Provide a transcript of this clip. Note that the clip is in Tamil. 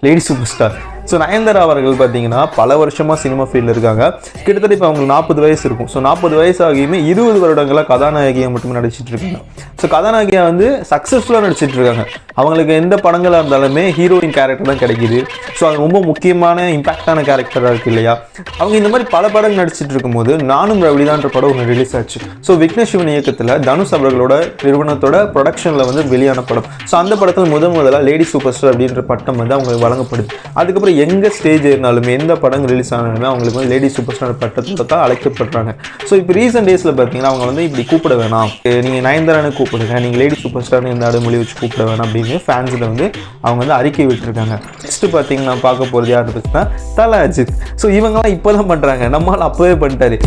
Lady super star. So Nayanthara அவர்கள் பார்த்தீங்கன்னா பல வருஷமாக சினிமா ஃபீல்டில் இருக்காங்க. கிட்டத்தட்ட இப்போ அவங்களுக்கு 40 வயசு இருக்கும். ஸோ 40 வயசு ஆகியுமே 20 வருடங்களாக கதாநாயகியை மட்டுமே நடிச்சிட்டு இருக்காங்க. ஸோ கதாநாயகியாக வந்து சக்ஸஸ்ஃபுல்லாக நடிச்சிட்டு இருக்காங்க. அவங்களுக்கு எந்த படங்களாக இருந்தாலுமே ஹீரோயின் கேரக்டர் தான் கிடைக்குது. ஸோ அது ரொம்ப முக்கியமான இம்பாக்டான கேரக்டராக இருக்குது இல்லையா. அவங்க இந்த மாதிரி பல படங்கள் நடிச்சிட்டு இருக்கும்போது நானும் ரவுடிதான்ற படம் ஒன்று ரிலீஸ் ஆச்சு. ஸோ விக்னேஷ் சிவன் இயக்கத்தில் தனுஷ் அவர்களோட நிறுவனத்தோட ப்ரொடக்ஷனில் வந்து வெளியான படம். ஸோ அந்த படத்தில் முதலாக லேடி சூப்பர் ஸ்டார் அப்படின்ற பட்டம் வந்து அவங்களுக்கு வழங்கப்படுது. அதுக்கப்புறம் எங்கே ஸ்டேஜ் இருந்தாலுமே எந்த படம் ரிலீஸ் ஆனாலுமே அவங்களுக்கு வந்து லேடி சூப்பர் ஸ்டார் பட்டத்தில் தான் அழைக்கப்படுறாங்க. ஸோ இப்போ ரீசெண்ட் டேஸில் பார்த்தீங்கன்னா அவங்க வந்து இப்படி கூப்பிட வேணாம், நீங்கள் நயன்தாரான்னு கூப்பிடுங்க, நீங்கள் லேடி சூப்பர் ஸ்டார்னு இந்த அடைமொழி வச்சு கூப்பிட வேணாம் அப்படின்னு ஃபேன்ஸில் வந்து அவங்க வந்து அறிக்கை விட்டுருக்காங்க. நெக்ஸ்ட்டு பார்த்தீங்கன்னா பார்க்க போகிறது யாருன்னு பார்த்தீங்கன்னா தல அஜித். ஸோ இவங்கெல்லாம் இப்போ தான் பண்ணுறாங்க, நம்மளால் அப்போவே பண்ணிட்டாரு.